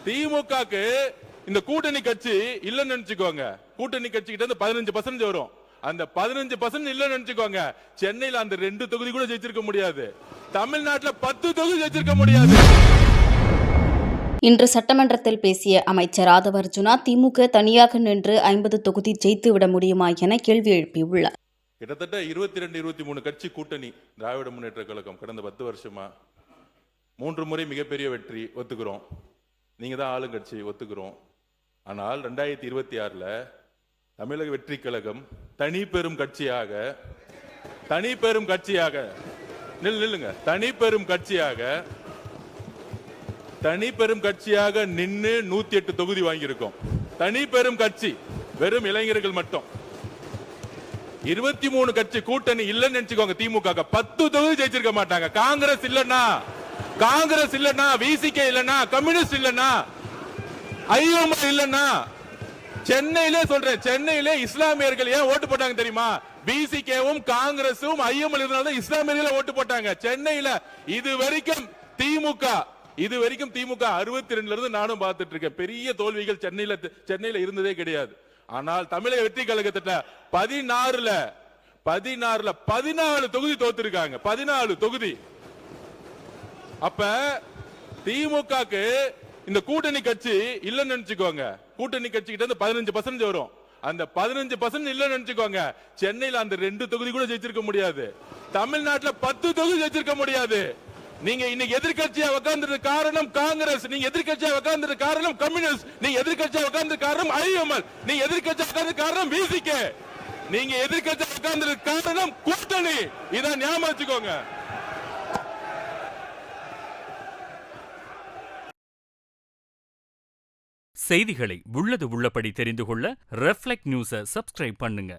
திமுகக்கு இந்த கூட்டணி கட்சி இல்லன்னு நினைச்சுக்கோங்க. கூட்டணி கட்சி கிட்ட இருந்து 15% வரும். அந்த 15% இல்லன்னு நினைச்சுக்கோங்க. சென்னையில அந்த 2 தொகுதி கூட ஜெயிச்சிருக்க முடியாது. தமிழ்நாட்டுல 10 தொகுதி ஜெயிச்சிருக்க முடியாது. இன்று சட்டமன்றத்தில் பேசிய அமைச்சர் ஆதவ அர்ஜுனா திமுக தனியாக நின்று 50 தொகுதி ஜெயித்து விட முடியுமா என கேள்வி எழுப்பியுள்ளார். கிட்டத்தட்ட 22, 23 கட்சி கூட்டணி திராவிட முன்னேற்ற கழகம் கடந்த 10 வருஷமா 3 முறை மிகப்பெரிய வெற்றி ஒத்துக்கிறோம். நீங்க தான் ஆளுங்கட்சி ஒத்துக்கிறோம். ஆனால் 2026ல தமிழக வெற்றி கழகம் தனி பெரும் கட்சியாக நில்லுங்க தனி பெரும் கட்சியாக நின்று 108 தொகுதி வாங்கியிருக்கோம். தனி பெரும் கட்சி, வெறும் இளைஞர்கள் மட்டும். 23 கட்சி கூட்டணி இல்லன்னு நினைச்சுக்கோங்க. திமுக 10 தொகுதி ஜெயிச்சிருக்க மாட்டாங்க. காங்கிரஸ் இல்லன்னா, விசிகே இல்லன்னா, கம்யூனிஸ்ட் இல்லன்னா, ஐஎம்எல் இல்லன்னா, சென்னையிலே சொல்றேன், சென்னையிலே இஸ்லாமியர்கள் ஏன் ஓட்டு போட்டாங்க தெரியுமா? விசிகேவும் காங்கிரஸும் ஐஎம்எல் இருந்தால இஸ்லாமியர்கள் ஓட்டு போட்டாங்க. சென்னையில இதுவரைக்கும் திமுக 62ல இருந்து நானும் பார்த்துட்டு இருக்கேன். பெரிய தோல்விகள் சென்னையில இருந்ததே கிடையாது. ஆனால் தமிழக வெற்றி கழகத்திட்ட 14ல 14 தொகுதி தோத்துருக்காங்க. 14 தொகுதி. அப்ப திமுகக்கு இந்த கூட்டணி கட்சி இல்லன்னு நினைச்சுக்கோங்க. கூட்டணி கட்சி கிட்ட இருந்து 15% வரும். அந்த 15% இல்லன்னு நினைச்சுக்கோங்க. சென்னையில அந்த 2 தொகுதி கூட ஜெயிச்சிருக்க முடியாது. தமிழ்நாட்டுல 10 தொகுதி ஜெயிச்சிருக்க முடியாது. நீங்க இன்னைக்கு எதிர்க்கட்சியா உட்கார்ந்தது காரணம் காங்கிரஸ், நீங்க எதிர்க்கட்சியா உட்கார்ந்தது காரணம் கம்யூனிஸ்ட், நீங்க எதிர்க்கட்சியா உட்கார்ந்தது காரணம் ஐஎம்எல், நீங்க எதிர்க்கட்சியா உட்கார்ந்தது காரணம் விசிகே, நீங்க எதிர்க்கட்சியா உட்கார்ந்தது காரணம் கூட்டணி. இத ஞாபகம் வச்சுக்கோங்க. செய்திகளை உள்ளது உள்ளபடி தெரிந்து கொள்ள ரெஃப்ளெக்ட் நியூஸை சப்ஸ்கிரைப் பண்ணுங்க.